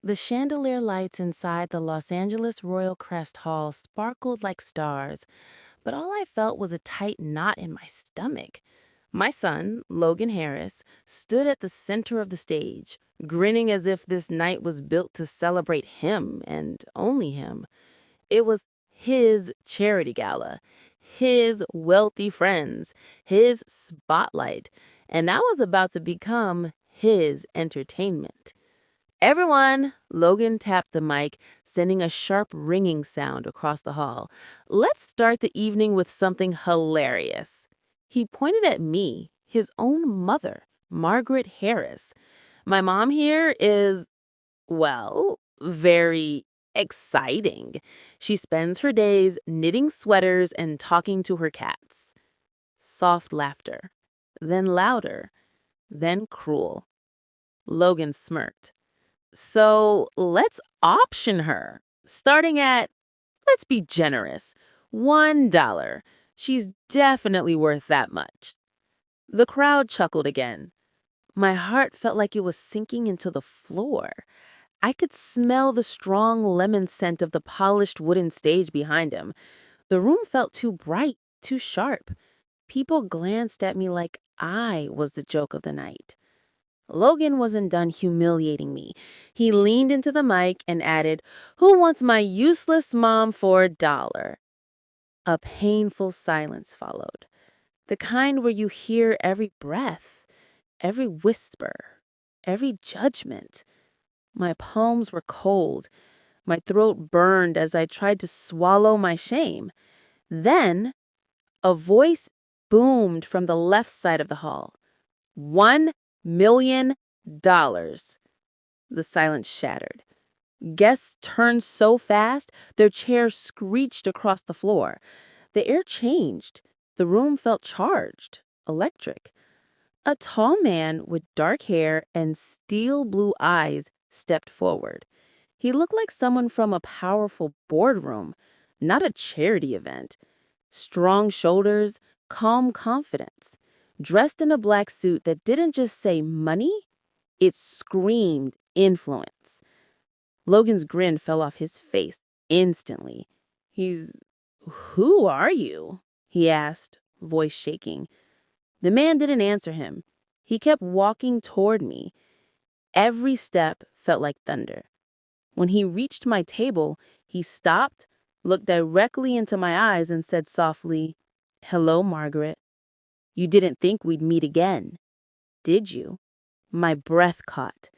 The chandelier lights inside the Los Angeles Royal Crest Hall sparkled like stars, but all I felt was a tight knot in my stomach. My son, Logan Harris, stood at the center of the stage, grinning as if this night was built to celebrate him and only him. It was his charity gala, his wealthy friends, his spotlight, and I was about to become his entertainment. Everyone, Logan tapped the mic, sending a sharp ringing sound across the hall. Let's start the evening with something hilarious. He pointed at me, his own mother, Margaret Harris. My mom here is, well, very exciting. She spends her days knitting sweaters and talking to her cats. Soft laughter, then louder, then cruel. Logan smirked. So let's option her, starting at, let's be generous, $1. She's definitely worth that much. The crowd chuckled again. My heart felt like it was sinking into the floor. I could smell the strong lemon scent of the polished wooden stage behind him. The room felt too bright, too sharp. People glanced at me like I was the joke of the night. Logan wasn't done humiliating me. He leaned into the mic and added, "Who wants my useless mom for $1?" A painful silence followed, the kind where you hear every breath, every whisper, every judgment. My palms were cold. My throat burned as I tried to swallow my shame. Then, a voice boomed from the left side of the hall. $1 million. The silence shattered. Guests turned so fast, their chairs screeched across the floor. The air changed. The room felt charged, electric. A tall man with dark hair and steel blue eyes stepped forward. He looked like someone from a powerful boardroom, not a charity event. Strong shoulders, calm confidence. Dressed in a black suit that didn't just say money, it screamed influence. Logan's grin fell off his face instantly. Who are you?" he asked, voice shaking. The man didn't answer him. He kept walking toward me. Every step felt like thunder. When he reached my table, he stopped, looked directly into my eyes, and said softly, "Hello, Margaret. You didn't think we'd meet again, did you?" My breath caught.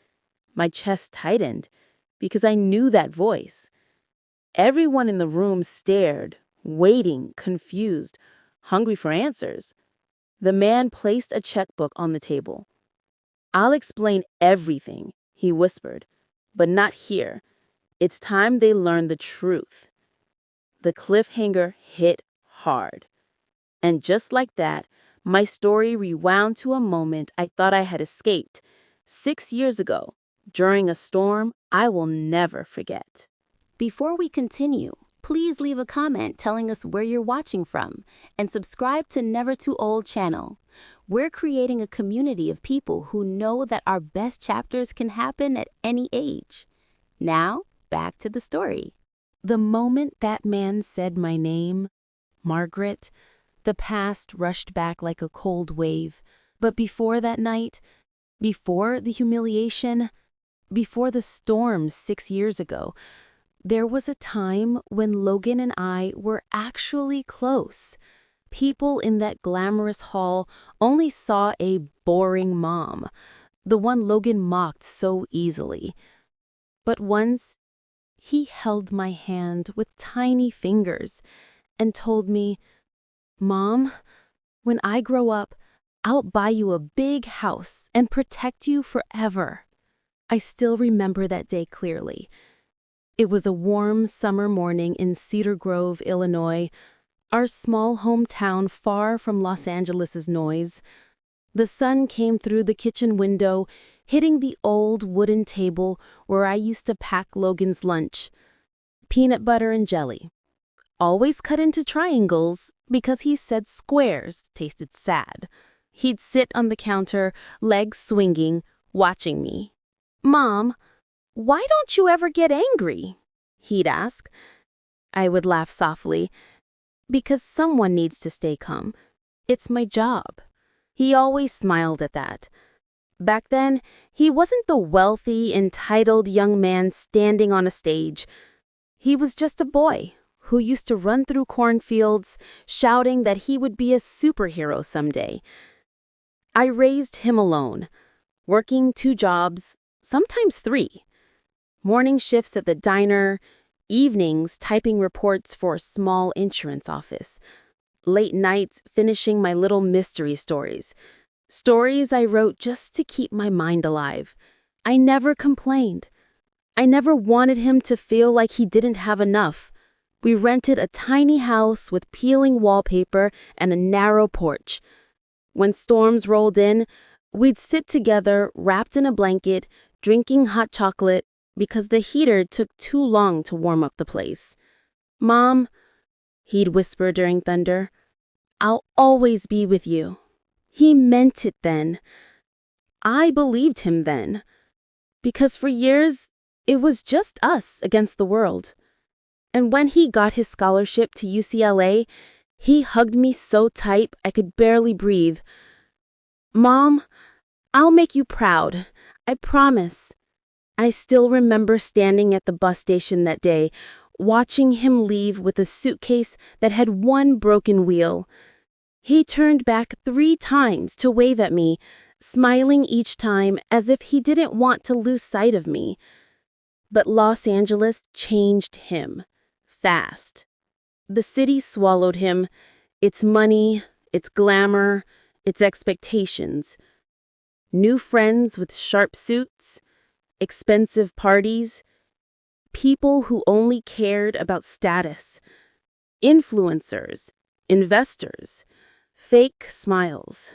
My chest tightened because I knew that voice. Everyone in the room stared, waiting, confused, hungry for answers. The man placed a checkbook on the table. "I'll explain everything," he whispered, "but not here. It's time they learn the truth." The cliffhanger hit hard. And just like that, my story rewound to a moment I thought I had escaped. 6 years ago, during a storm I will never forget. Before we continue, please leave a comment telling us where you're watching from and subscribe to Never Too Old channel. We're creating a community of people who know that our best chapters can happen at any age. Now, back to the story. The moment that man said my name, Margaret, the past rushed back like a cold wave. But before that night, before the humiliation, before the storm 6 years ago, there was a time when Logan and I were actually close. People in that glamorous hall only saw a boring mom, the one Logan mocked so easily. But once, he held my hand with tiny fingers and told me, "Mom, when I grow up, I'll buy you a big house and protect you forever." I still remember that day clearly. It was a warm summer morning in Cedar Grove, Illinois, our small hometown far from Los Angeles's noise. The sun came through the kitchen window, hitting the old wooden table where I used to pack Logan's lunch. Peanut butter and jelly. Always cut into triangles because he said squares tasted sad. He'd sit on the counter, legs swinging, watching me. "Mom, "Why don't you ever get angry?" he'd ask. I would laugh softly. "Because someone needs to stay calm. It's my job." He always smiled at that. Back then, he wasn't the wealthy, entitled young man standing on a stage. He was just a boy who used to run through cornfields, shouting that he would be a superhero someday. I raised him alone, working 2 jobs, sometimes 3. Morning shifts at the diner, evenings typing reports for a small insurance office, late nights finishing my little mystery stories. Stories I wrote just to keep my mind alive. I never complained. I never wanted him to feel like he didn't have enough. We rented a tiny house with peeling wallpaper and a narrow porch. When storms rolled in, we'd sit together, wrapped in a blanket, drinking hot chocolate because the heater took too long to warm up the place. "Mom," he'd whisper during thunder, "I'll always be with you." He meant it then. I believed him then. Because for years, it was just us against the world. And when he got his scholarship to UCLA, he hugged me so tight I could barely breathe. "Mom, I'll make you proud. I promise." I still remember standing at the bus station that day, watching him leave with a suitcase that had one broken wheel. He turned back 3 times to wave at me, smiling each time as if he didn't want to lose sight of me. But Los Angeles changed him. Fast. The city swallowed him, its money, its glamour, its expectations. New friends with sharp suits, expensive parties, people who only cared about status, influencers, investors, fake smiles.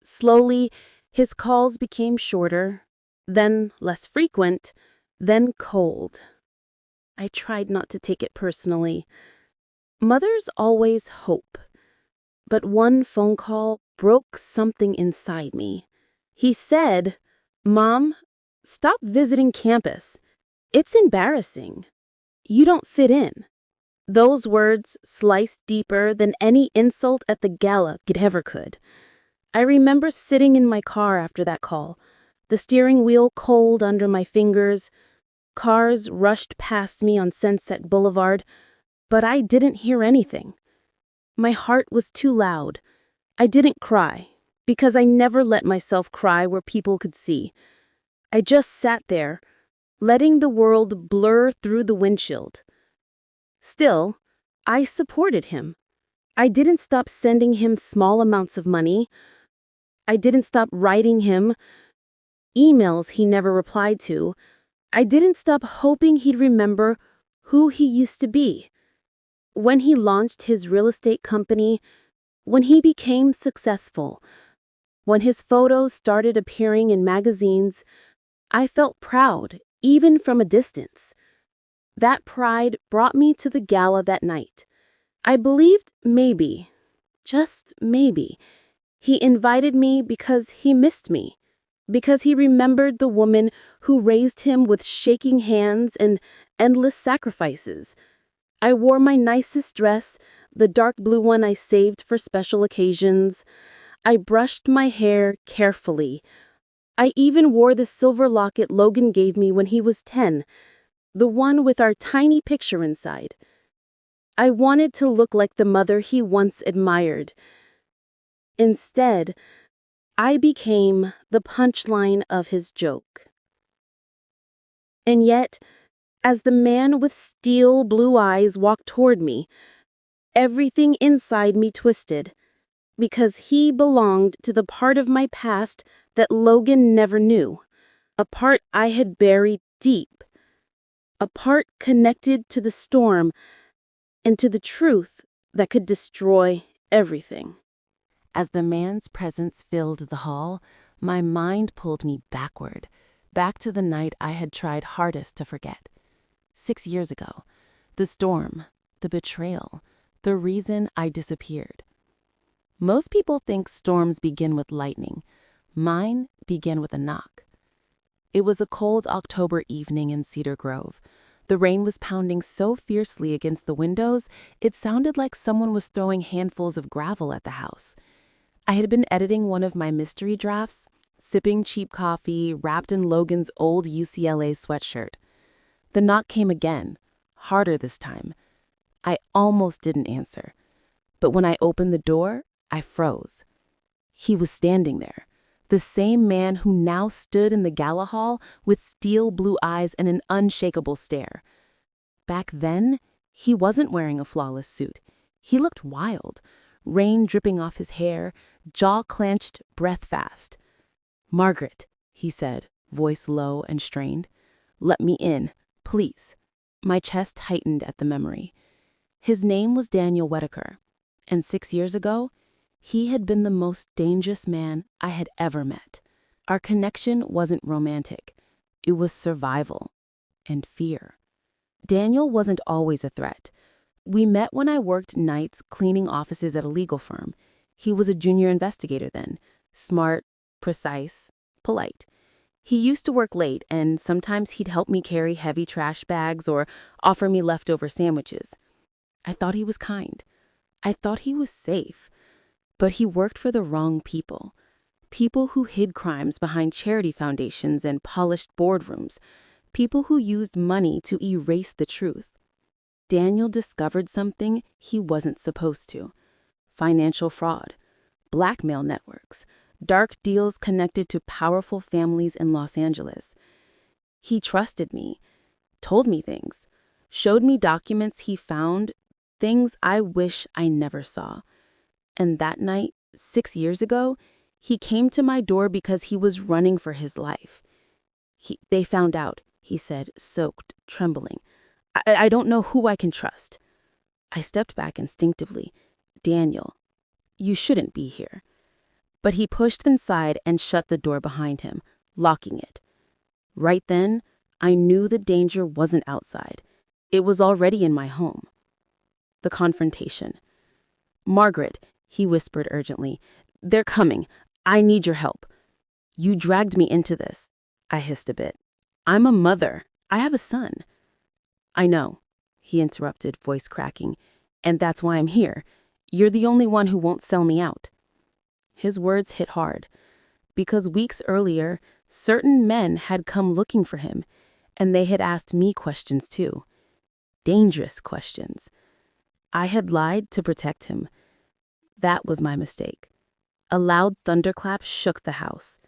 Slowly, his calls became shorter, then less frequent, then cold. I tried not to take it personally. Mothers always hope. But one phone call broke something inside me. He said, "Mom, stop visiting campus. It's embarrassing. You don't fit in." Those words sliced deeper than any insult at the gala ever could. I remember sitting in my car after that call, the steering wheel cold under my fingers. Cars rushed past me on Sunset Boulevard, but I didn't hear anything. My heart was too loud. I didn't cry, because I never let myself cry where people could see. I just sat there, letting the world blur through the windshield. Still, I supported him. I didn't stop sending him small amounts of money. I didn't stop writing him emails he never replied to. I didn't stop hoping he'd remember who he used to be. When he launched his real estate company, when he became successful, when his photos started appearing in magazines, I felt proud, even from a distance. That pride brought me to the gala that night. I believed maybe, just maybe, he invited me because he missed me, because he remembered the woman who raised him with shaking hands and endless sacrifices. I wore my nicest dress, the dark blue one I saved for special occasions. I brushed my hair carefully. I even wore the silver locket Logan gave me when he was 10, the one with our tiny picture inside. I wanted to look like the mother he once admired. Instead, I became the punchline of his joke. And yet, as the man with steel blue eyes walked toward me, everything inside me twisted, because he belonged to the part of my past that Logan never knew, a part I had buried deep, a part connected to the storm and to the truth that could destroy everything. As the man's presence filled the hall, my mind pulled me backward, back to the night I had tried hardest to forget. 6 years ago, the storm, the betrayal, the reason I disappeared. Most people think storms begin with lightning. Mine began with a knock. It was a cold October evening in Cedar Grove. The rain was pounding so fiercely against the windows, it sounded like someone was throwing handfuls of gravel at the house. I had been editing one of my mystery drafts, sipping cheap coffee wrapped in Logan's old UCLA sweatshirt. The knock came again, harder this time. I almost didn't answer, but when I opened the door, I froze. He was standing there, the same man who now stood in the gala hall with steel blue eyes and an unshakable stare. Back then, he wasn't wearing a flawless suit. He looked wild, rain dripping off his hair, jaw clenched, breath fast. "Margaret," he said, voice low and strained. "Let me in, please." My chest tightened at the memory. His name was Daniel Whitaker, and 6 years ago, he had been the most dangerous man I had ever met. Our connection wasn't romantic. It was survival and fear. Daniel wasn't always a threat. We met when I worked nights cleaning offices at a legal firm. He was a junior investigator then, smart, precise, polite. He used to work late, and sometimes he'd help me carry heavy trash bags or offer me leftover sandwiches. I thought he was kind. I thought he was safe. But he worked for the wrong people. People who hid crimes behind charity foundations and polished boardrooms. People who used money to erase the truth. Daniel discovered something he wasn't supposed to. Financial fraud, blackmail networks, dark deals connected to powerful families in Los Angeles. He trusted me, told me things, showed me documents he found, things I wish I never saw. And that night, 6 years ago, he came to my door because he was running for his life. They found out, he said, soaked, trembling. I don't know who I can trust. I stepped back instinctively. "Daniel, you shouldn't be here." But he pushed inside and shut the door behind him, locking it. Right then, I knew the danger wasn't outside. It was already in my home. The confrontation. "Margaret," he whispered urgently, "they're coming. I need your help." "You dragged me into this," I hissed a bit. "I'm a mother. I have a son." "I know," he interrupted, voice cracking, "and that's why I'm here. You're the only one who won't sell me out." His words hit hard, because weeks earlier, certain men had come looking for him, and they had asked me questions too. Dangerous questions. I had lied to protect him. That was my mistake. A loud thunderclap shook the house.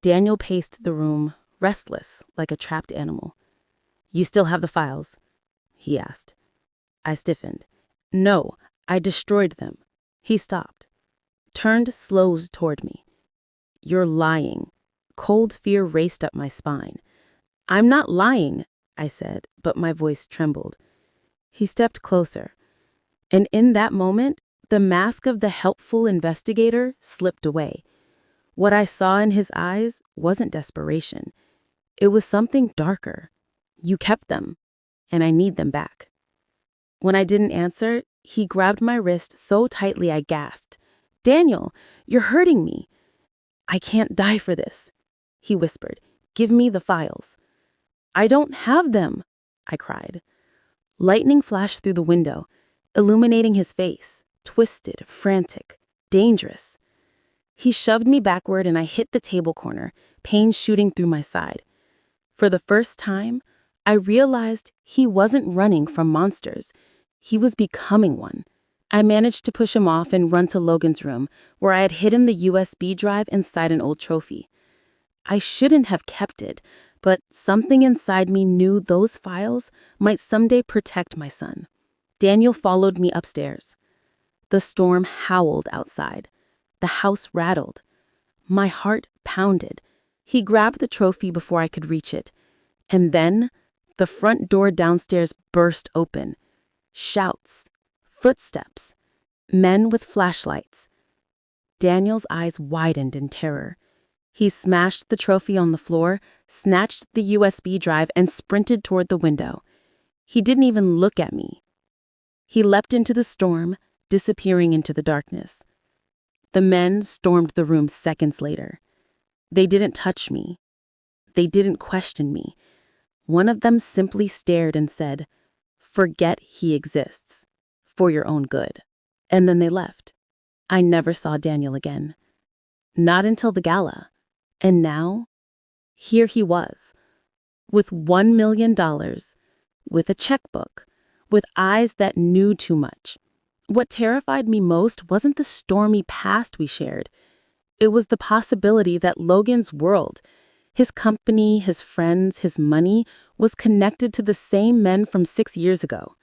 Daniel paced the room, restless, like a trapped animal. "You still have the files?" he asked. I stiffened. "No, I destroyed them." He stopped, turned slow toward me. "You're lying." Cold fear raced up my spine. "I'm not lying," I said, but my voice trembled. He stepped closer, and in that moment, the mask of the helpful investigator slipped away. What I saw in his eyes wasn't desperation. It was something darker. "You kept them, and I need them back." When I didn't answer, he grabbed my wrist so tightly I gasped. "Daniel, you're hurting me." "I can't die for this," he whispered. "Give me the files." "I don't have them," I cried. Lightning flashed through the window, illuminating his face, twisted, frantic, dangerous. He shoved me backward and I hit the table corner, pain shooting through my side. For the first time, I realized he wasn't running from monsters. He was becoming one. I managed to push him off and run to Logan's room, where I had hidden the USB drive inside an old trophy. I shouldn't have kept it, but something inside me knew those files might someday protect my son. Daniel followed me upstairs. The storm howled outside. The house rattled. My heart pounded. He grabbed the trophy before I could reach it. And then, the front door downstairs burst open. Shouts, footsteps, men with flashlights. Daniel's eyes widened in terror. He smashed the trophy on the floor, snatched the USB drive, and sprinted toward the window. He didn't even look at me. He leapt into the storm, disappearing into the darkness. The men stormed the room seconds later. They didn't touch me. They didn't question me. One of them simply stared and said, "Forget he exists. For your own good." And then they left. I never saw Daniel again. Not until the gala. And now, here he was, with $1 million, with a checkbook, with eyes that knew too much. What terrified me most wasn't the stormy past we shared. It was the possibility that Logan's world, his company, his friends, his money, was connected to the same men from 6 years ago.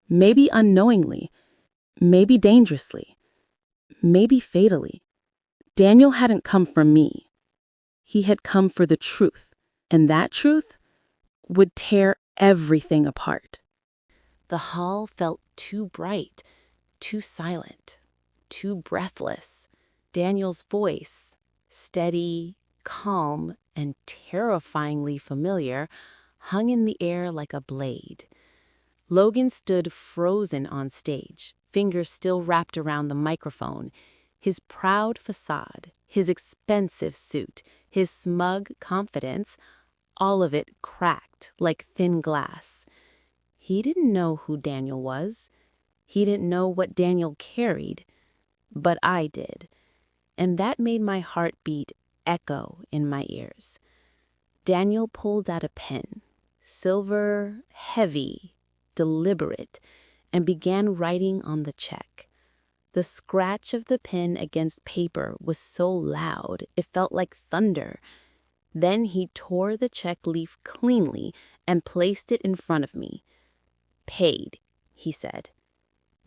Maybe unknowingly, maybe dangerously, maybe fatally. Daniel hadn't come for me. He had come for the truth, and that truth would tear everything apart. The hall felt too bright, too silent, too breathless. Daniel's voice, steady, calm, and terrifyingly familiar, hung in the air like a blade. Logan stood frozen on stage, fingers still wrapped around the microphone. His proud facade, his expensive suit, his smug confidence, all of it cracked like thin glass. He didn't know who Daniel was. He didn't know what Daniel carried. But I did. And that made my heartbeat echo in my ears. Daniel pulled out a pen, silver, heavy, deliberate, and began writing on the check. The scratch of the pen against paper was so loud, it felt like thunder. Then he tore the check leaf cleanly and placed it in front of me. "Paid," he said.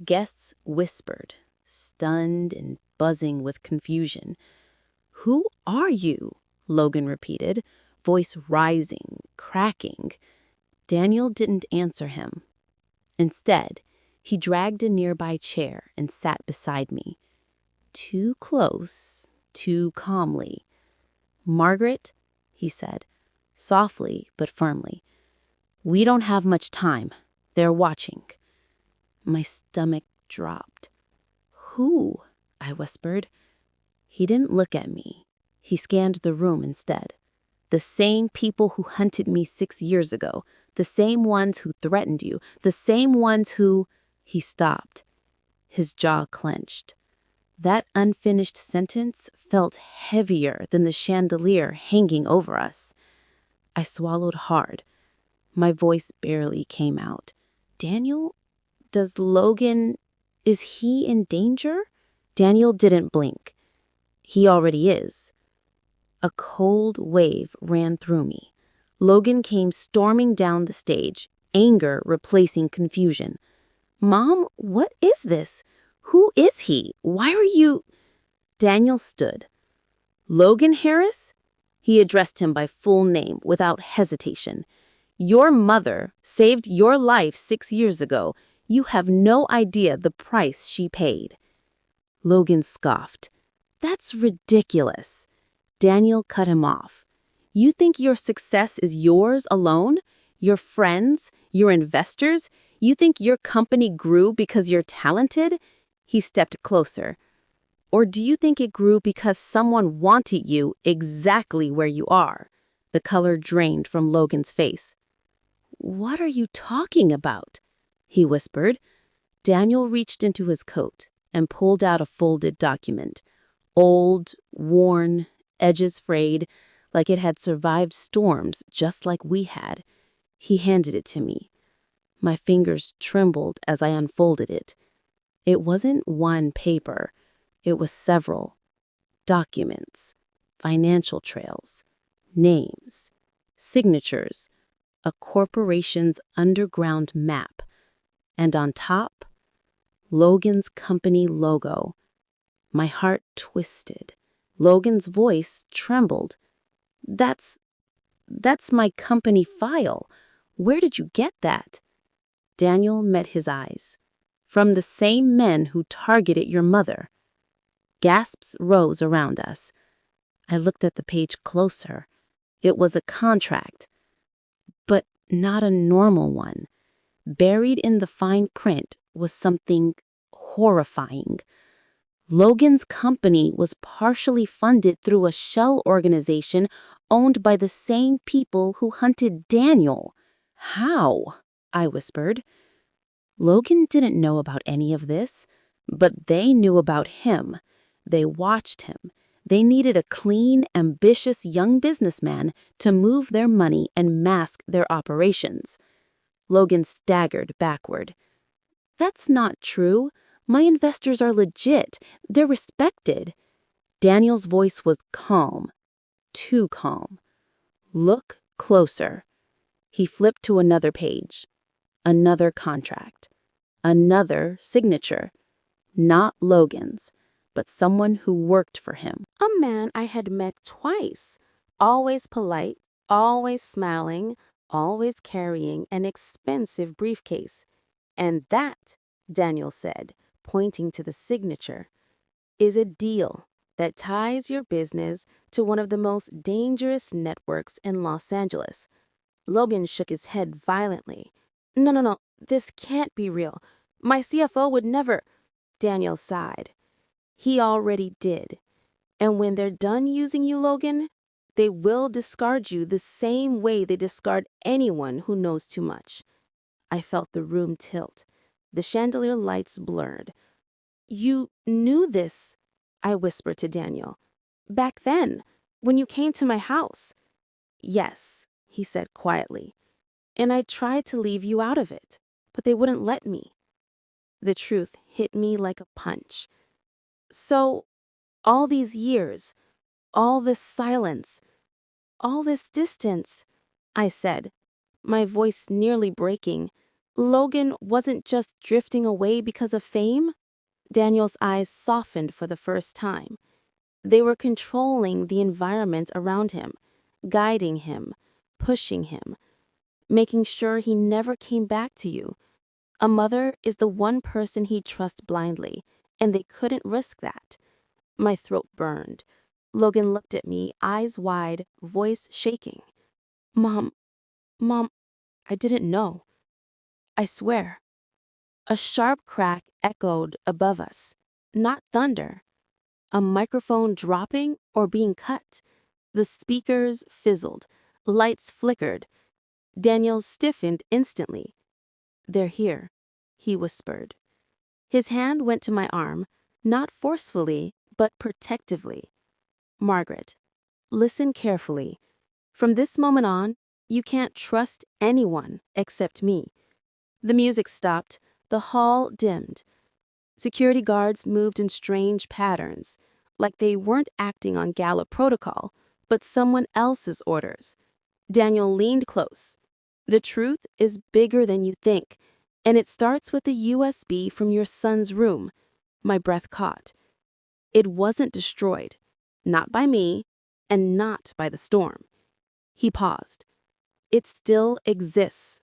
Guests whispered, stunned and buzzing with confusion. "Who are you?" Logan repeated, voice rising, cracking. Daniel didn't answer him. Instead, he dragged a nearby chair and sat beside me. Too close, too calmly. "Margaret," he said, softly but firmly, "we don't have much time. They're watching." My stomach dropped. "Who?" I whispered. He didn't look at me. He scanned the room instead. "The same people who hunted me 6 years ago. The same ones who threatened you. The same ones who—" He stopped. His jaw clenched. That unfinished sentence felt heavier than the chandelier hanging over us. I swallowed hard. My voice barely came out. "Daniel? Does Logan... is he in danger?" Daniel didn't blink. "He already is." A cold wave ran through me. Logan came storming down the stage, anger replacing confusion. "Mom, what is this? Who is he? Why are you—" Daniel stood. "Logan Harris?" He addressed him by full name without hesitation. "Your mother saved your life 6 years ago. You have no idea the price she paid." Logan scoffed. "That's ridiculous." Daniel cut him off. "You think your success is yours alone? Your friends? Your investors? You think your company grew because you're talented?" He stepped closer. "Or do you think it grew because someone wanted you exactly where you are?" The color drained from Logan's face. "What are you talking about?" he whispered. Daniel reached into his coat and pulled out a folded document. Old, worn, edges frayed, like it had survived storms just like we had. He handed it to me. My fingers trembled as I unfolded it. It wasn't one paper. It was several. Documents, financial trails, names, signatures, a corporation's underground map, and on top, Logan's company logo. My heart twisted. Logan's voice trembled. That's my company file. Where did you get that?" Daniel met his eyes. "From the same men who targeted your mother." Gasps rose around us. I looked at the page closer. It was a contract, but not a normal one. Buried in the fine print was something horrifying. Logan's company was partially funded through a shell organization owned by the same people who hunted Daniel. How? I whispered. Logan didn't know about any of this, but they knew about him. They watched him. They needed a clean, ambitious young businessman to move their money and mask their operations. Logan staggered backward. That's not true. My investors are legit. They're respected. Daniel's voice was calm. Too calm. Look closer. He flipped to another page. Another contract. Another signature. Not Logan's, but someone who worked for him. A man I had met twice. Always polite, always smiling, always carrying an expensive briefcase. And that, Daniel said, pointing to the signature, is a deal that ties your business to one of the most dangerous networks in Los Angeles. Logan shook his head violently. No, this can't be real. My CFO would never. Daniel sighed. He already did. And when they're done using you, Logan, they will discard you the same way they discard anyone who knows too much. I felt the room tilt. The chandelier lights blurred. You knew this, I whispered to Daniel. Back then, when you came to my house. Yes, he said quietly. And I tried to leave you out of it, but they wouldn't let me. The truth hit me like a punch. So, all these years, all this silence, all this distance, I said, my voice nearly breaking. Logan wasn't just drifting away because of fame. Daniel's eyes softened for the first time. They were controlling the environment around him, guiding him, pushing him, making sure he never came back to you. A mother is the one person he'd trust blindly, and they couldn't risk that. My throat burned. Logan looked at me, eyes wide, voice shaking. Mom, I didn't know. I swear. A sharp crack echoed above us. Not thunder. A microphone dropping or being cut. The speakers fizzled. Lights flickered. Daniel stiffened instantly. They're here, he whispered. His hand went to my arm, not forcefully, but protectively. Margaret, listen carefully. From this moment on, you can't trust anyone except me. The music stopped. The hall dimmed. Security guards moved in strange patterns, like they weren't acting on gala protocol, but someone else's orders. Daniel leaned close. The truth is bigger than you think, and it starts with a USB from your son's room. My breath caught. It wasn't destroyed, not by me, and not by the storm. He paused. It still exists.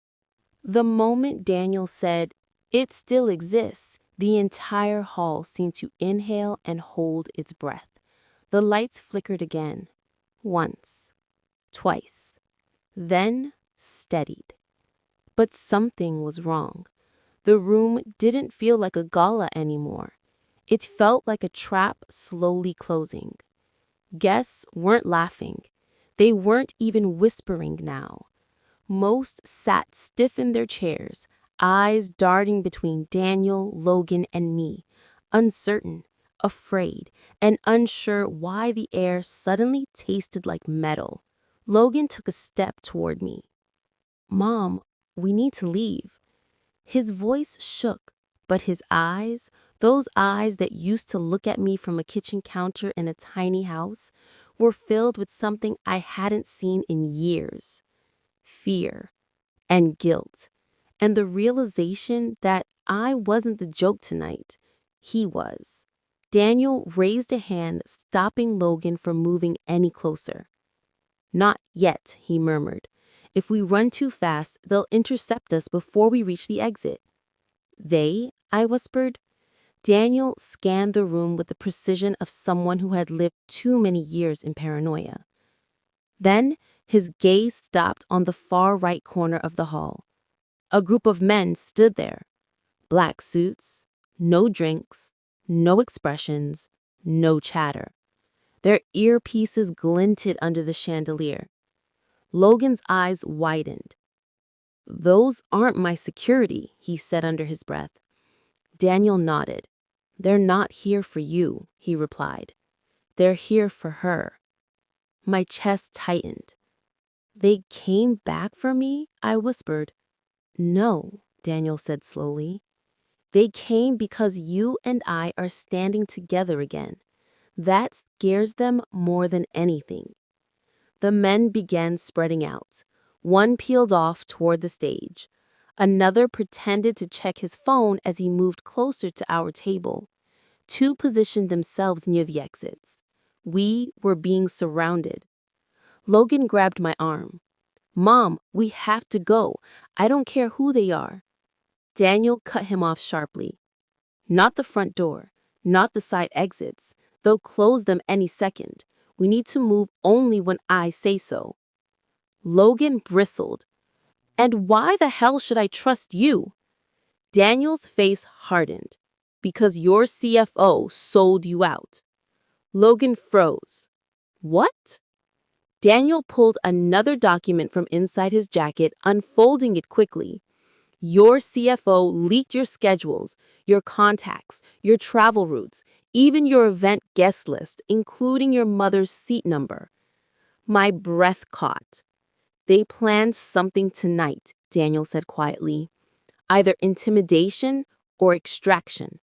The moment Daniel said, "It still exists," the entire hall seemed to inhale and hold its breath. The lights flickered again. Once. Twice. Then steadied. But something was wrong. The room didn't feel like a gala anymore. It felt like a trap slowly closing. Guests weren't laughing. They weren't even whispering now. Most sat stiff in their chairs, eyes darting between Daniel, Logan, and me, uncertain, afraid, and unsure why the air suddenly tasted like metal. Logan took a step toward me. Mom, we need to leave. His voice shook, but his eyes, those eyes that used to look at me from a kitchen counter in a tiny house, were filled with something I hadn't seen in years. Fear and guilt, and the realization that I wasn't the joke tonight. He was. Daniel raised a hand, stopping Logan from moving any closer. Not yet, he murmured. If we run too fast, they'll intercept us before we reach the exit. They? I whispered. Daniel scanned the room with the precision of someone who had lived too many years in paranoia. Then his gaze stopped on the far right corner of the hall. A group of men stood there. Black suits, no drinks, No expressions, no chatter. Their earpieces glinted under the chandelier. Logan's eyes widened. "Those aren't my security," he said under his breath. Daniel nodded. "They're not here for you," he replied. "They're here for her." My chest tightened. "They came back for me?" I whispered. "No," Daniel said slowly. "They came because you and I are standing together again. That scares them more than anything." The men began spreading out. One peeled off toward the stage. Another pretended to check his phone as he moved closer to our table. Two positioned themselves near the exits. We were being surrounded. Logan grabbed my arm. "Mom, we have to go. I don't care who they are." Daniel cut him off sharply. "Not the front door, not the side exits. They'll close them any second. We need to move only when I say so." Logan bristled. "And why the hell should I trust you?" Daniel's face hardened. "Because your CFO sold you out." Logan froze. "What?" Daniel pulled another document from inside his jacket, unfolding it quickly. "Your CFO leaked your schedules, your contacts, your travel routes, even your event guest list, including your mother's seat number." My breath caught. "They planned something tonight," Daniel said quietly. "Either intimidation or extraction."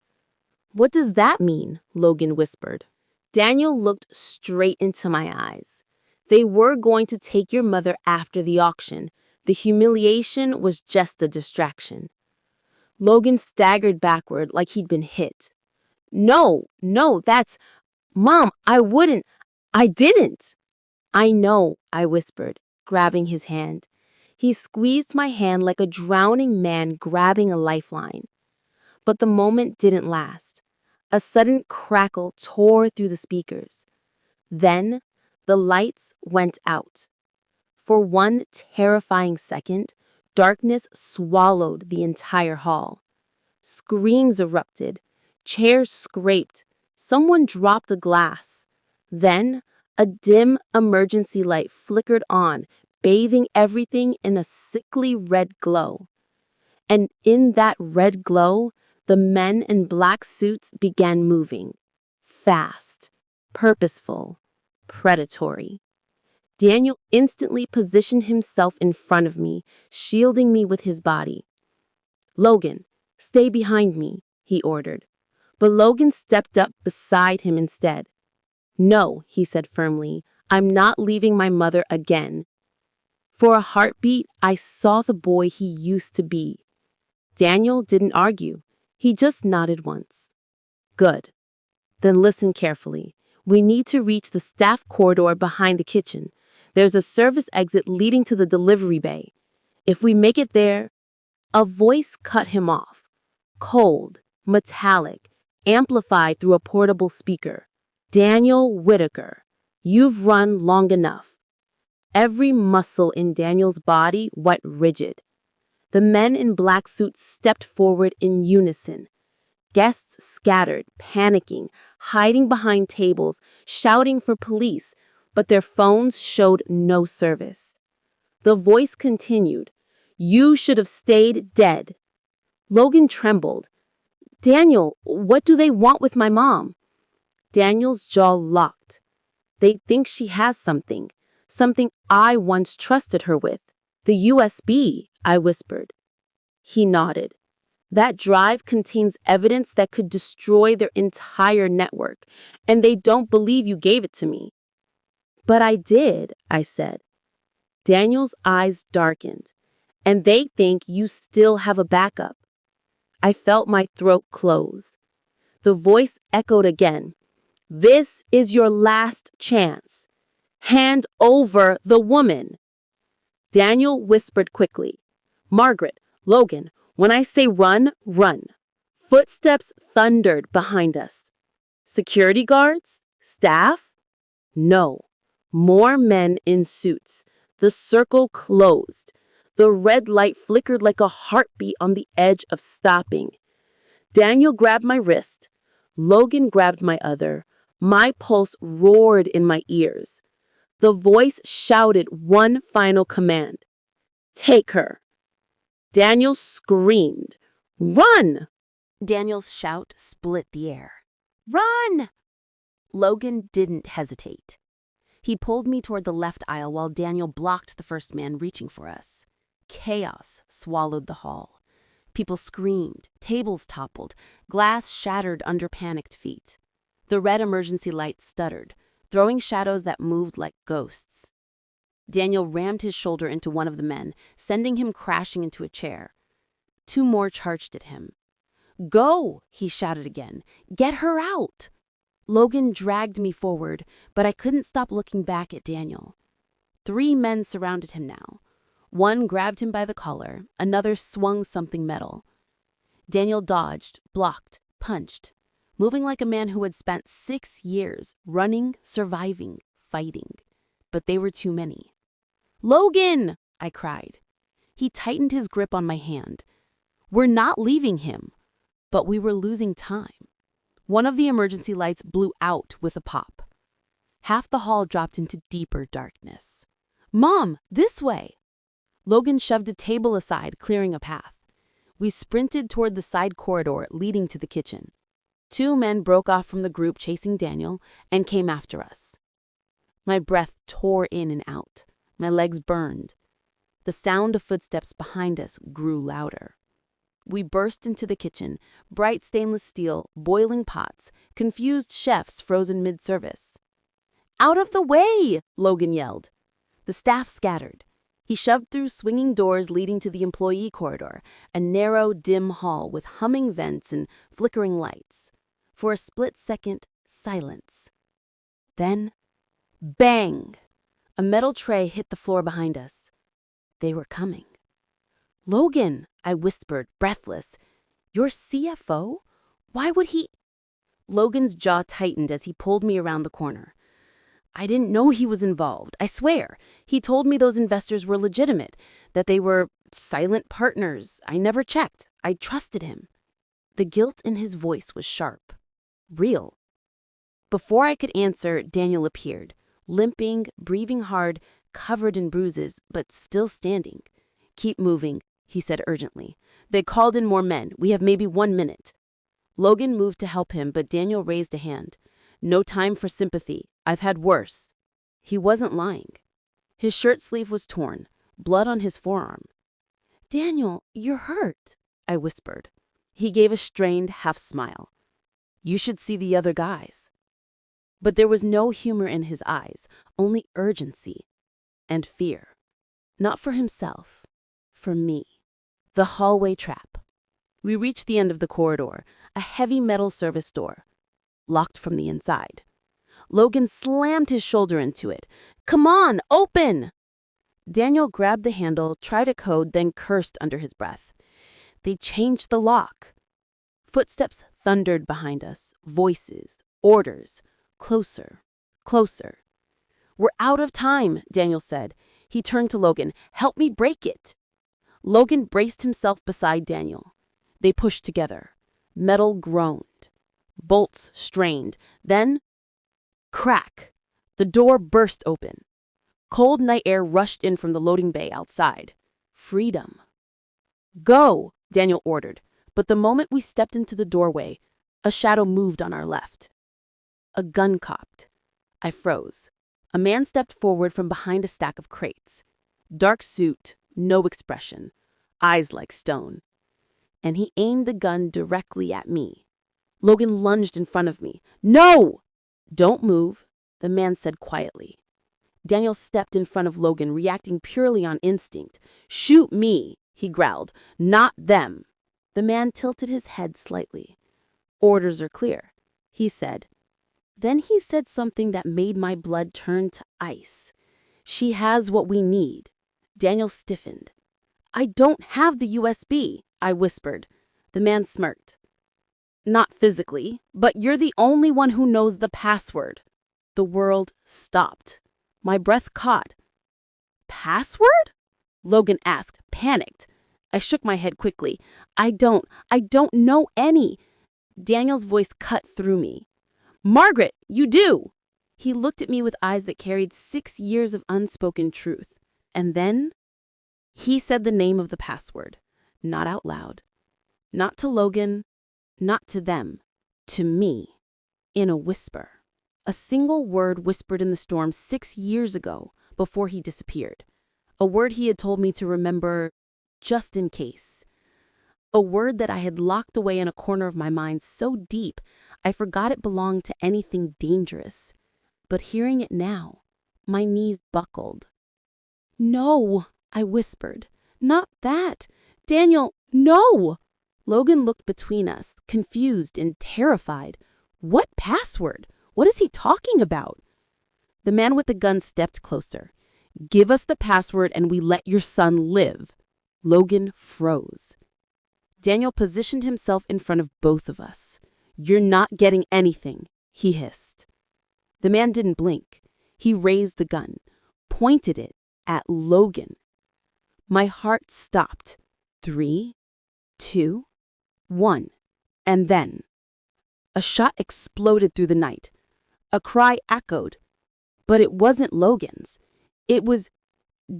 "What does that mean?" Logan whispered. Daniel looked straight into my eyes. "They were going to take your mother after the auction. The humiliation was just a distraction." Logan staggered backward like he'd been hit. No, that's... Mom, I didn't." "I know," I whispered, grabbing his hand. He squeezed my hand like a drowning man grabbing a lifeline. But the moment didn't last. A sudden crackle tore through the speakers. Then, the lights went out. For one terrifying second, darkness swallowed the entire hall. Screams erupted. Chairs scraped. Someone dropped a glass. Then, a dim emergency light flickered on, bathing everything in a sickly red glow. And in that red glow, the men in black suits began moving. Fast, purposeful, predatory. Daniel instantly positioned himself in front of me, shielding me with his body. "Logan, stay behind me," he ordered. But Logan stepped up beside him instead. "No," he said firmly, "I'm not leaving my mother again." For a heartbeat, I saw the boy he used to be. Daniel didn't argue. He just nodded once. "Good. Then listen carefully. We need to reach the staff corridor behind the kitchen. There's a service exit leading to the delivery bay. If we make it there..." A voice cut him off. Cold, metallic, amplified through a portable speaker. "Daniel Whitaker, you've run long enough." Every muscle in Daniel's body went rigid. The men in black suits stepped forward in unison. Guests scattered, panicking, hiding behind tables, shouting for police, but their phones showed no service. The voice continued, "You should have stayed dead." Logan trembled. "Daniel, what do they want with my mom?" Daniel's jaw locked. "They think she has something I once trusted her with. The USB," I whispered. He nodded. "That drive contains evidence that could destroy their entire network, and they don't believe you gave it to me." "But I did," I said. Daniel's eyes darkened. "And they think you still have a backup." I felt my throat close. The voice echoed again. "This is your last chance. Hand over the woman." Daniel whispered quickly, "Margaret, Logan, when I say run, run." Footsteps thundered behind us. Security guards? Staff? No. More men in suits. The circle closed. The red light flickered like a heartbeat on the edge of stopping. Daniel grabbed my wrist. Logan grabbed my other. My pulse roared in my ears. The voice shouted one final command. Take her. Daniel screamed. Run! Daniel's shout split the air. Run! Logan didn't hesitate. He pulled me toward the left aisle while Daniel blocked the first man reaching for us. Chaos swallowed the hall. People screamed, tables toppled, glass shattered under panicked feet. The red emergency light stuttered, throwing shadows that moved like ghosts. Daniel rammed his shoulder into one of the men, sending him crashing into a chair. Two more charged at him. Go, he shouted again. Get her out. Logan dragged me forward, but I couldn't stop looking back at Daniel. Three men surrounded him now. One grabbed him by the collar, another swung something metal. Daniel dodged, blocked, punched, moving like a man who had spent 6 years running, surviving, fighting. But they were too many. Logan! I cried. He tightened his grip on my hand. We're not leaving him, but we were losing time. One of the emergency lights blew out with a pop. Half the hall dropped into deeper darkness. Mom, this way! Logan shoved a table aside, clearing a path. We sprinted toward the side corridor leading to the kitchen. Two men broke off from the group chasing Daniel and came after us. My breath tore in and out. My legs burned. The sound of footsteps behind us grew louder. We burst into the kitchen, bright stainless steel, boiling pots, confused chefs frozen mid-service. Out of the way! Logan yelled. The staff scattered. He shoved through swinging doors leading to the employee corridor, a narrow, dim hall with humming vents and flickering lights. For a split second, silence. Then, bang! A metal tray hit the floor behind us. They were coming. Logan, I whispered, breathless. Your CFO? Why would he? Logan's jaw tightened as he pulled me around the corner. I didn't know he was involved, I swear. He told me those investors were legitimate, that they were silent partners. I never checked. I trusted him. The guilt in his voice was sharp, real. Before I could answer, Daniel appeared, limping, breathing hard, covered in bruises, but still standing. Keep moving, he said urgently. They called in more men. We have maybe 1 minute. Logan moved to help him, but Daniel raised a hand. No time for sympathy. I've had worse. He wasn't lying. His shirt sleeve was torn, blood on his forearm. Daniel, you're hurt, I whispered. He gave a strained half smile. You should see the other guys. But there was no humor in his eyes, only urgency and fear. Not for himself, for me. The hallway trap. We reached the end of the corridor, a heavy metal service door, locked from the inside. Logan slammed his shoulder into it. Come on, open! Daniel grabbed the handle, tried a code, then cursed under his breath. They changed the lock. Footsteps thundered behind us, voices, orders. Closer, closer. We're out of time, Daniel said. He turned to Logan. Help me break it. Logan braced himself beside Daniel. They pushed together. Metal groaned. Bolts strained. Then, crack. The door burst open. Cold night air rushed in from the loading bay outside. Freedom. Go, Daniel ordered. But the moment we stepped into the doorway, a shadow moved on our left. A gun cocked. I froze. A man stepped forward from behind a stack of crates. Dark suit, no expression, eyes like stone. And he aimed the gun directly at me. Logan lunged in front of me. No! Don't move, the man said quietly. Daniel stepped in front of Logan, reacting purely on instinct. Shoot me, he growled, not them. The man tilted his head slightly. Orders are clear, he said. Then he said something that made my blood turn to ice. She has what we need. Daniel stiffened. I don't have the USB, I whispered. The man smirked. Not physically, but you're the only one who knows the password. The world stopped. My breath caught. Password? Logan asked, panicked. I shook my head quickly. I don't know any. Daniel's voice cut through me. Margaret, you do! He looked at me with eyes that carried 6 years of unspoken truth. And then he said the name of the password, not out loud, not to Logan, not to them, to me, in a whisper. A single word whispered in the storm 6 years ago before he disappeared. A word he had told me to remember just in case. A word that I had locked away in a corner of my mind so deep I forgot it belonged to anything dangerous. But hearing it now, my knees buckled. No, I whispered. Not that. Daniel, no! Logan looked between us, confused and terrified. What password? What is he talking about? The man with the gun stepped closer. Give us the password and we let your son live. Logan froze. Daniel positioned himself in front of both of us. You're not getting anything, he hissed. The man didn't blink. He raised the gun, pointed it at Logan. My heart stopped. 3, 2, 1. And then a shot exploded through the night. A cry echoed. But it wasn't Logan's. It was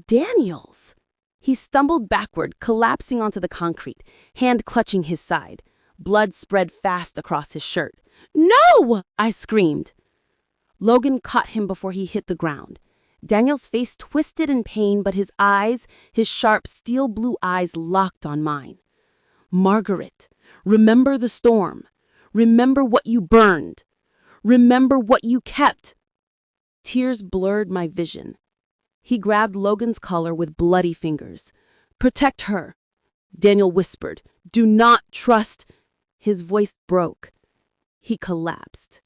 Daniel's. He stumbled backward, collapsing onto the concrete, hand clutching his side. Blood spread fast across his shirt. No! I screamed. Logan caught him before he hit the ground. Daniel's face twisted in pain, but his eyes, his sharp steel blue eyes, locked on mine. Margaret, remember the storm. Remember what you burned. Remember what you kept. Tears blurred my vision. He grabbed Logan's collar with bloody fingers. Protect her, Daniel whispered. Do not trust. His voice broke. He collapsed.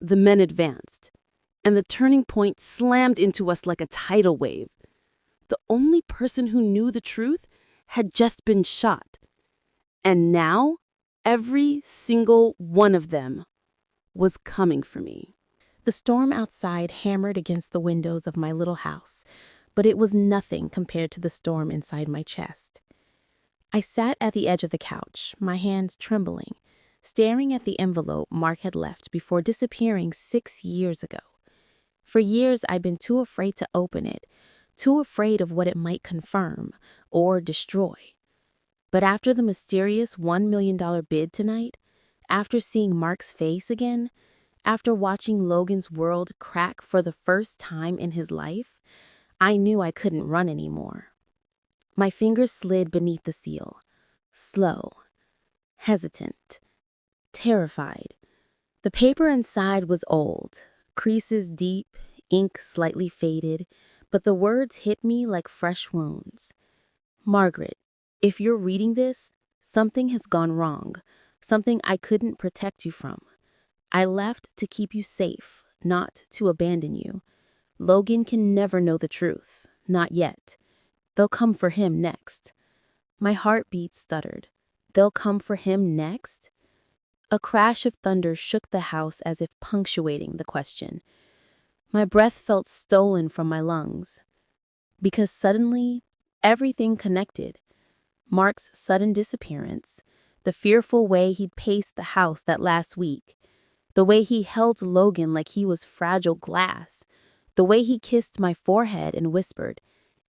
The men advanced, and the turning point slammed into us like a tidal wave. The only person who knew the truth had just been shot. And now, every single one of them was coming for me. The storm outside hammered against the windows of my little house, but it was nothing compared to the storm inside my chest. I sat at the edge of the couch, my hands trembling, staring at the envelope Mark had left before disappearing 6 years ago. For years, I'd been too afraid to open it, too afraid of what it might confirm or destroy. But after the mysterious $1 million bid tonight, after seeing Mark's face again, after watching Logan's world crack for the first time in his life, I knew I couldn't run anymore. My fingers slid beneath the seal, slow, hesitant, terrified. The paper inside was old, creases deep, ink slightly faded, but the words hit me like fresh wounds. Margaret, if you're reading this, something has gone wrong, something I couldn't protect you from. I left to keep you safe, not to abandon you. Logan can never know the truth, not yet. They'll come for him next. My heartbeat stuttered. They'll come for him next? A crash of thunder shook the house as if punctuating the question. My breath felt stolen from my lungs. Because suddenly, everything connected. Mark's sudden disappearance, the fearful way he'd paced the house that last week, the way he held Logan like he was fragile glass, the way he kissed my forehead and whispered,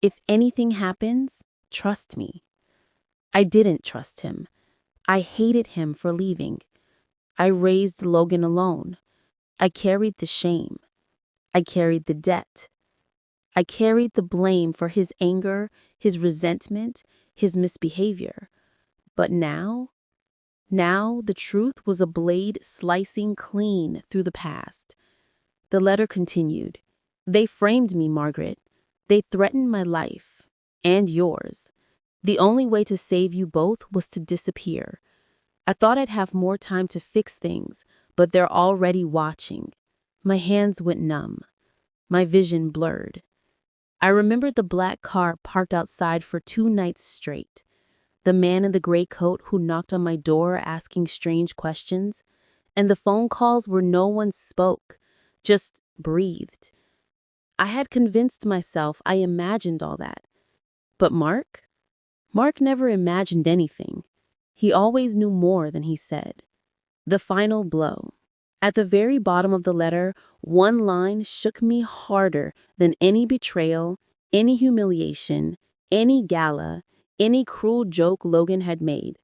"If anything happens, trust me." I didn't trust him. I hated him for leaving. I raised Logan alone. I carried the shame. I carried the debt. I carried the blame for his anger, his resentment, his misbehavior. But now the truth was a blade slicing clean through the past. The letter continued. They framed me, Margaret. They threatened my life and yours. The only way to save you both was to disappear. I thought I'd have more time to fix things, but they're already watching. My hands went numb. My vision blurred. I remembered the black car parked outside for 2 nights straight. The man in the gray coat who knocked on my door asking strange questions, and the phone calls where no one spoke, just breathed. I had convinced myself I imagined all that. But Mark? Mark never imagined anything. He always knew more than he said. The final blow. At the very bottom of the letter, one line shook me harder than any betrayal, any humiliation, any gala, any cruel joke Logan had made.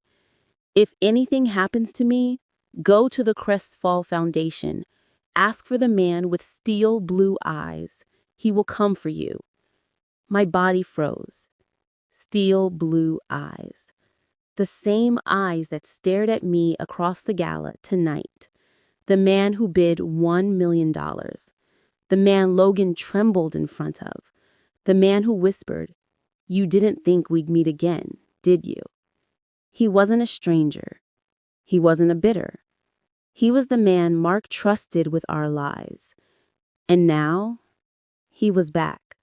If anything happens to me, go to the Crestfall Foundation. Ask for the man with steel blue eyes. He will come for you. My body froze. Steel blue eyes. The same eyes that stared at me across the gala tonight. The man who bid $1 million. The man Logan trembled in front of. The man who whispered, "You didn't think we'd meet again, did you?" He wasn't a stranger. He wasn't a bidder. He was the man Mark trusted with our lives. And now, he was back.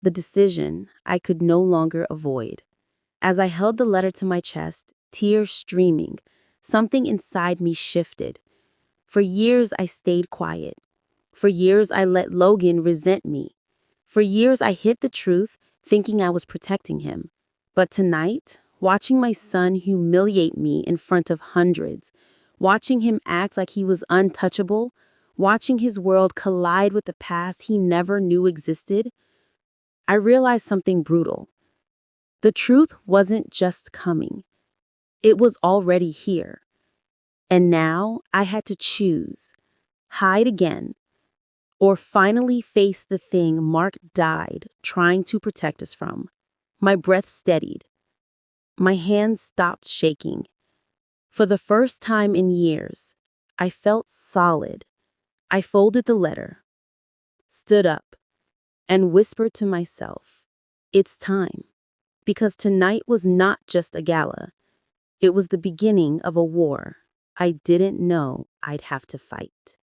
The decision I could no longer avoid. As I held the letter to my chest, tears streaming, something inside me shifted. For years I stayed quiet. For years I let Logan resent me. For years I hid the truth, thinking I was protecting him. But tonight, watching my son humiliate me in front of hundreds, watching him act like he was untouchable, watching his world collide with the past he never knew existed, I realized something brutal. The truth wasn't just coming. It was already here. And now I had to choose, hide again, or finally face the thing Mark died trying to protect us from. My breath steadied. My hands stopped shaking. For the first time in years, I felt solid. I folded the letter, stood up, and whispered to myself, "It's time." Because tonight was not just a gala. It was the beginning of a war I didn't know I'd have to fight.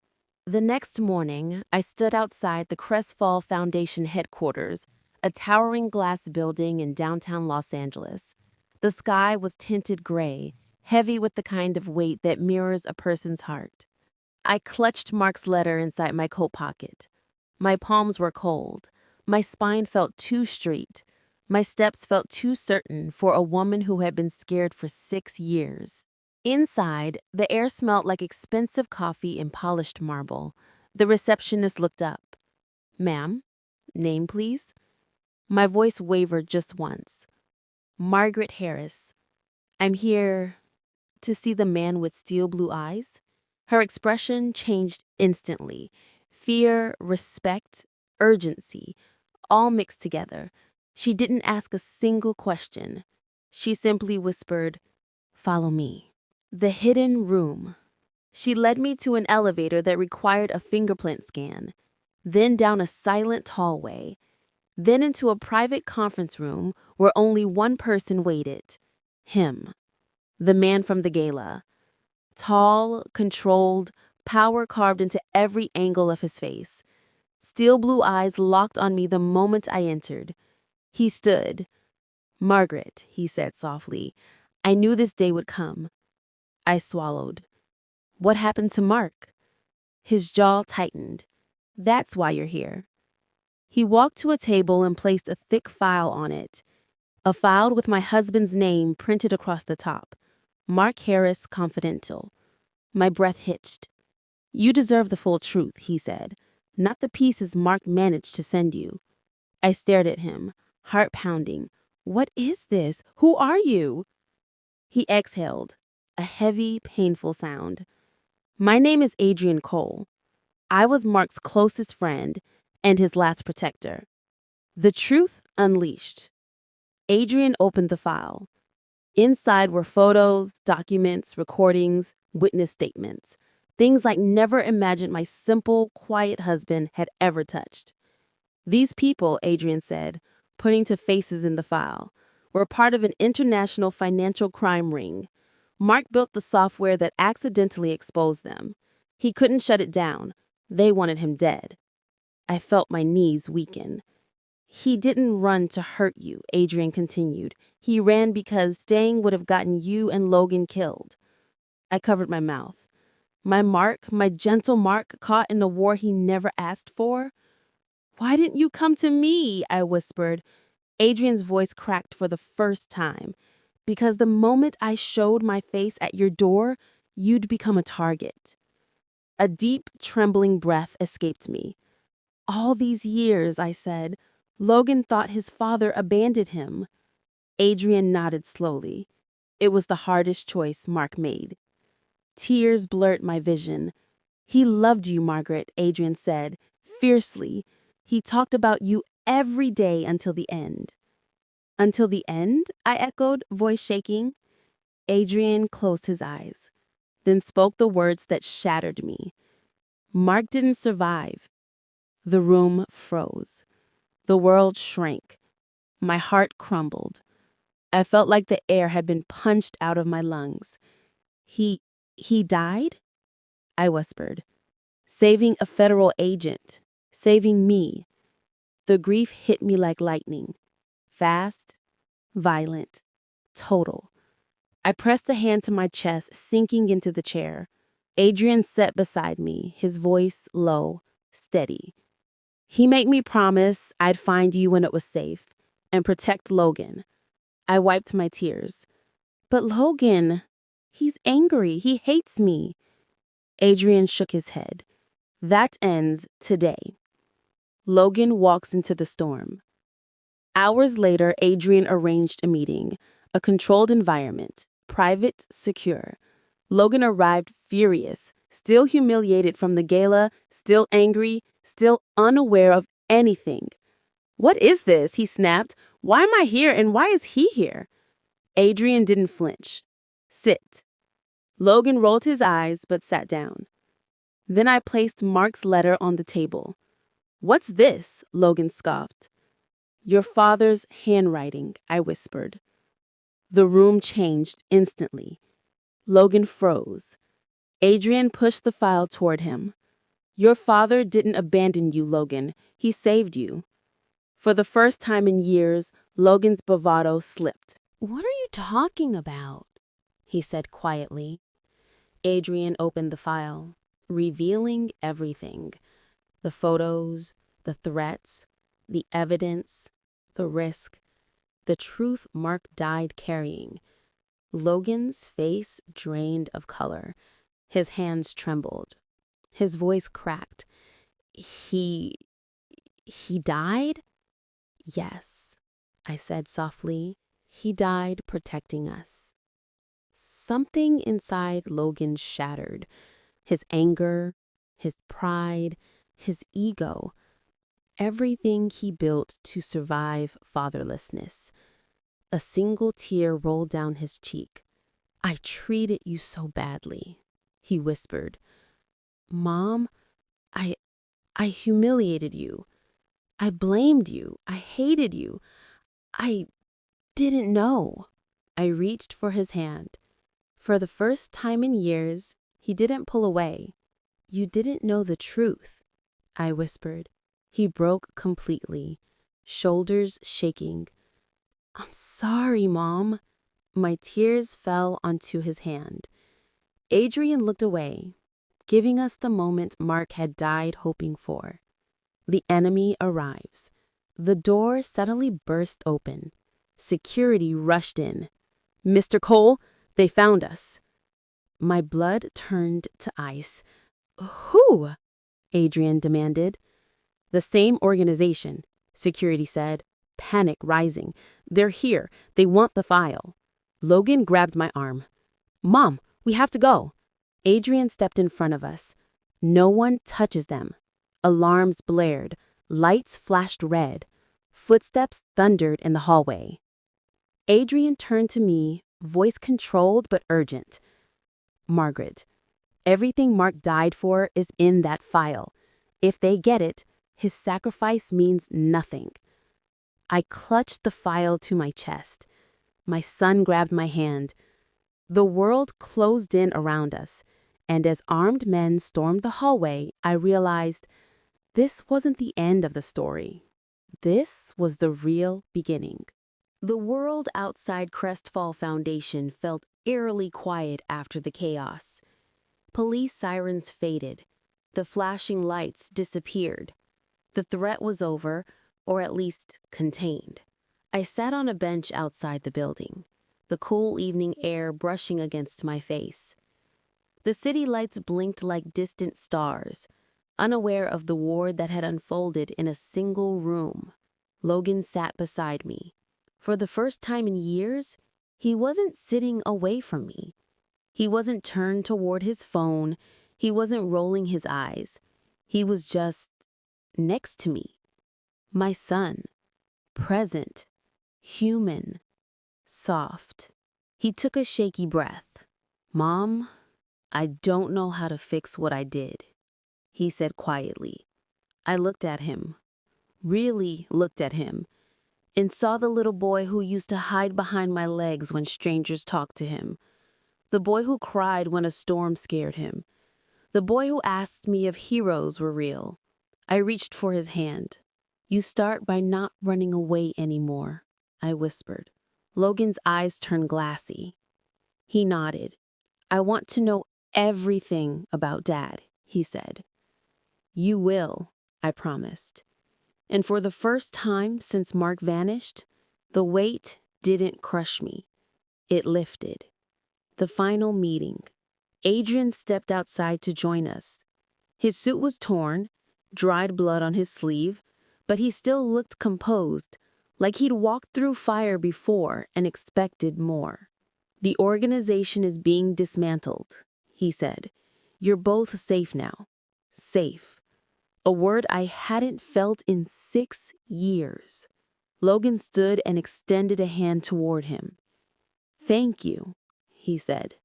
The next morning, I stood outside the Crestfall Foundation headquarters, a towering glass building in downtown Los Angeles. The sky was tinted gray, heavy with the kind of weight that mirrors a person's heart. I clutched Mark's letter inside my coat pocket. My palms were cold. My spine felt too straight. My steps felt too certain for a woman who had been scared for 6 years. Inside, the air smelled like expensive coffee and polished marble. The receptionist looked up. "Ma'am, name please?" My voice wavered just once. "Margaret Harris. I'm here to see the man with steel blue eyes." Her expression changed instantly. Fear, respect, urgency, all mixed together. She didn't ask a single question. She simply whispered, "Follow me." The hidden room. She led me to an elevator that required a fingerprint scan, then down a silent hallway, then into a private conference room where only one person waited. Him, the man from the gala. Tall, controlled, power carved into every angle of his face. Steel blue eyes locked on me the moment I entered. He stood. "Margaret," he said softly, "I knew this day would come." I swallowed. "What happened to Mark?" His jaw tightened. "That's why you're here." He walked to a table and placed a thick file on it. A file with my husband's name printed across the top. Mark Harris, Confidential. My breath hitched. "You deserve the full truth," he said, "not the pieces Mark managed to send you." I stared at him, heart pounding. "What is this? Who are you?" He exhaled, a heavy, painful sound. "My name is Adrian Cole. I was Mark's closest friend and his last protector." The truth unleashed. Adrian opened the file. Inside were photos, documents, recordings, witness statements. Things I'd never imagined my simple, quiet husband had ever touched. "These people," Adrian said, pointing to faces in the file, "were part of an international financial crime ring. Mark built the software that accidentally exposed them. He couldn't shut it down. They wanted him dead." I felt my knees weaken. "He didn't run to hurt you," Adrian continued. "He ran because staying would have gotten you and Logan killed." I covered my mouth. My Mark, my gentle Mark, caught in a war he never asked for? "Why didn't you come to me?" I whispered. Adrian's voice cracked for the first time. "Because the moment I showed my face at your door, you'd become a target. A deep, trembling breath escaped me. All these years, I said, Logan thought his father abandoned him. Adrian nodded slowly. It was the hardest choice Mark made. Tears blurred my vision. He loved you, Margaret, Adrian said, fiercely. He talked about you every day until the end. Until the end? I echoed, voice shaking. Adrian closed his eyes, then spoke the words that shattered me. Mark didn't survive. The room froze. The world shrank. My heart crumbled. I felt like the air had been punched out of my lungs. He died? I whispered. Saving a federal agent. Saving me. The grief hit me like lightning. Fast, violent, total. I pressed a hand to my chest, sinking into the chair. Adrian sat beside me, his voice low, steady. He made me promise I'd find you when it was safe and protect Logan. I wiped my tears. But Logan, he's angry. He hates me. Adrian shook his head. That ends today. Logan walks into the storm. Hours later, Adrian arranged a meeting, a controlled environment, private, secure. Logan arrived furious, still humiliated from the gala, still angry, still unaware of anything. What is this? He snapped. Why am I here and why is he here? Adrian didn't flinch. Sit. Logan rolled his eyes but sat down. Then I placed Mark's letter on the table. What's this? Logan scoffed. Your father's handwriting, I whispered. The room changed instantly. Logan froze. Adrian pushed the file toward him. Your father didn't abandon you, Logan. He saved you. For the first time in years, Logan's bravado slipped. What are you talking about? He said quietly. Adrian opened the file, revealing everything. The photos, the threats, the evidence, the risk, the truth Mark died carrying. Logan's face drained of color. His hands trembled. His voice cracked. He died? Yes, I said softly. He died protecting us. Something inside Logan shattered. His anger, his pride, his ego. Everything he built to survive fatherlessness. A single tear rolled down his cheek. I treated you so badly, he whispered. Mom, I humiliated you. I blamed you. I hated you. I didn't know. I reached for his hand. For the first time in years, he didn't pull away. You didn't know the truth, I whispered. He broke completely, shoulders shaking. I'm sorry, Mom. My tears fell onto his hand. Adrian looked away, giving us the moment Mark had died hoping for. The enemy arrives. The door suddenly burst open. Security rushed in. Mr. Cole, they found us. My blood turned to ice. Who? Adrian demanded. The same organization, security said, panic rising. They're here. They want the file. Logan grabbed my arm. Mom, we have to go. Adrian stepped in front of us. No one touches them. Alarms blared. Lights flashed red. Footsteps thundered in the hallway. Adrian turned to me, voice controlled but urgent. Margaret, everything Mark died for is in that file. If they get it, his sacrifice means nothing. I clutched the file to my chest. My son grabbed my hand. The world closed in around us, and as armed men stormed the hallway, I realized this wasn't the end of the story. This was the real beginning. The world outside Crestfall Foundation felt eerily quiet after the chaos. Police sirens faded. The flashing lights disappeared. The threat was over, or at least contained. I sat on a bench outside the building, the cool evening air brushing against my face. The city lights blinked like distant stars, unaware of the war that had unfolded in a single room. Logan sat beside me. For the first time in years, he wasn't sitting away from me. He wasn't turned toward his phone. He wasn't rolling his eyes. He was just next to me. My son. Present. Human. Soft. He took a shaky breath. "Mom, I don't know how to fix what I did," he said quietly. I looked at him, really looked at him, and saw the little boy who used to hide behind my legs when strangers talked to him. The boy who cried when a storm scared him. The boy who asked me if heroes were real. I reached for his hand. "You start by not running away anymore," I whispered. Logan's eyes turned glassy. He nodded. "I want to know everything about Dad," he said. "You will," I promised. And for the first time since Mark vanished, the weight didn't crush me. It lifted. The final meeting. Adrian stepped outside to join us. His suit was torn, dried blood on his sleeve, but he still looked composed, like he'd walked through fire before and expected more. "The organization is being dismantled," he said. "You're both safe now." Safe. A word I hadn't felt in 6 years. Logan stood and extended a hand toward him. "Thank you," he said.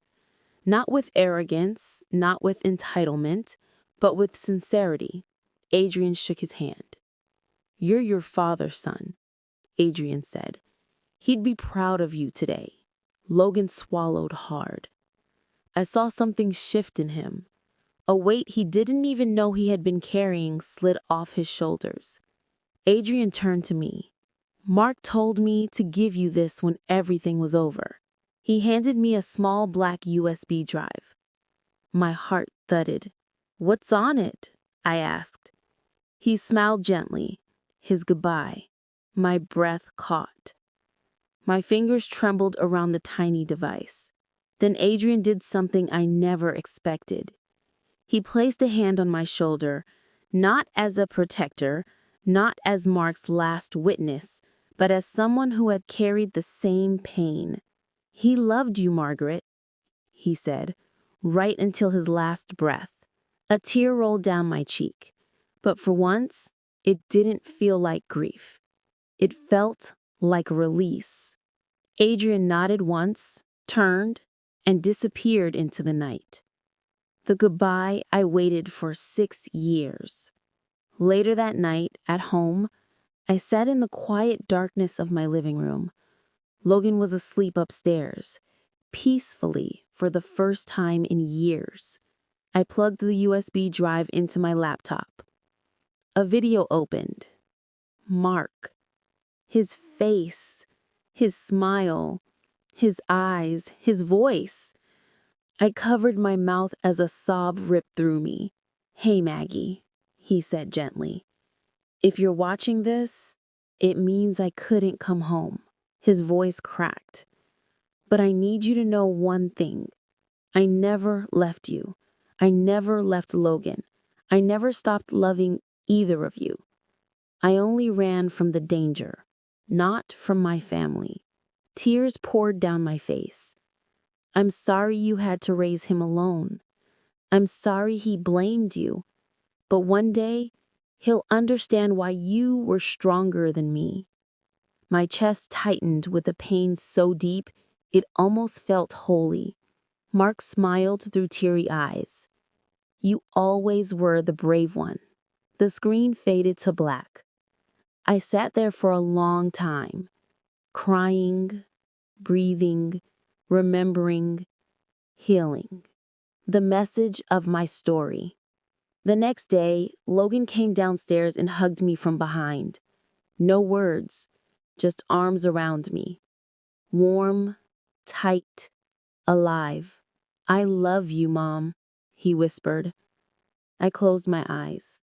Not with arrogance, not with entitlement, but with sincerity. Adrian shook his hand. "You're your father's son," Adrian said. "He'd be proud of you today." Logan swallowed hard. I saw something shift in him. A weight he didn't even know he had been carrying slid off his shoulders. Adrian turned to me. "Mark told me to give you this when everything was over." He handed me a small black USB drive. My heart thudded. "What's on it?" I asked. He smiled gently. His goodbye. My breath caught. My fingers trembled around the tiny device. Then Adrian did something I never expected. He placed a hand on my shoulder, not as a protector, not as Mark's last witness, but as someone who had carried the same pain. "He loved you, Margaret," he said, right until his last breath. A tear rolled down my cheek, but for once, it didn't feel like grief. It felt like release. Adrian nodded once, turned, and disappeared into the night. The goodbye I waited for 6 years. Later that night, at home, I sat in the quiet darkness of my living room. Logan was asleep upstairs, peacefully for the first time in years. I plugged the USB drive into my laptop. A video opened. Mark. His face, his smile, his eyes, his voice. I covered my mouth as a sob ripped through me. "Hey, Maggie," he said gently. "If you're watching this, it means I couldn't come home." His voice cracked. "But I need you to know one thing. I never left you. I never left Logan. I never stopped loving either of you. I only ran from the danger, not from my family." Tears poured down my face. "I'm sorry you had to raise him alone. I'm sorry he blamed you. But one day, he'll understand why you were stronger than me." My chest tightened with a pain so deep, it almost felt holy. Mark smiled through teary eyes. "You always were the brave one." The screen faded to black. I sat there for a long time, crying, breathing, remembering, healing. The message of my story. The next day, Logan came downstairs and hugged me from behind. No words, just arms around me. Warm, tight, alive. "I love you, Mom," he whispered. I closed my eyes.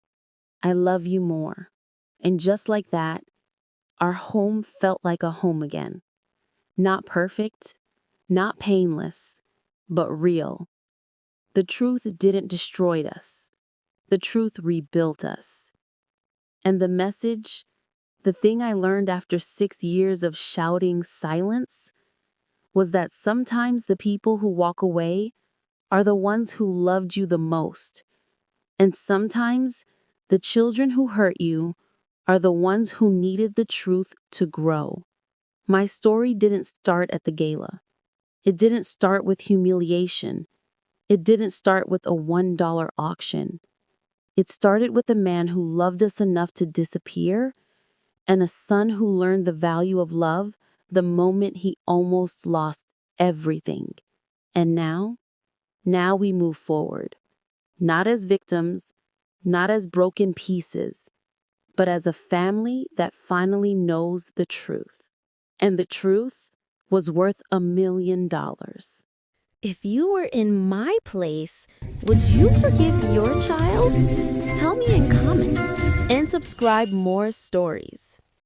"I love you more." And just like that, our home felt like a home again. Not perfect, not painless, but real. The truth didn't destroy us. The truth rebuilt us. And the message, the thing I learned after 6 years of shouting silence, was that sometimes the people who walk away are the ones who loved you the most. And sometimes the children who hurt you are the ones who needed the truth to grow. My story didn't start at the gala. It didn't start with humiliation. It didn't start with a $1 auction. It started with a man who loved us enough to disappear and a son who learned the value of love the moment he almost lost everything. And now we move forward, not as victims, not as broken pieces, but as a family that finally knows the truth. And the truth was worth $1 million. If you were in my place, would you forgive your child? Tell me in comments. And subscribe more stories.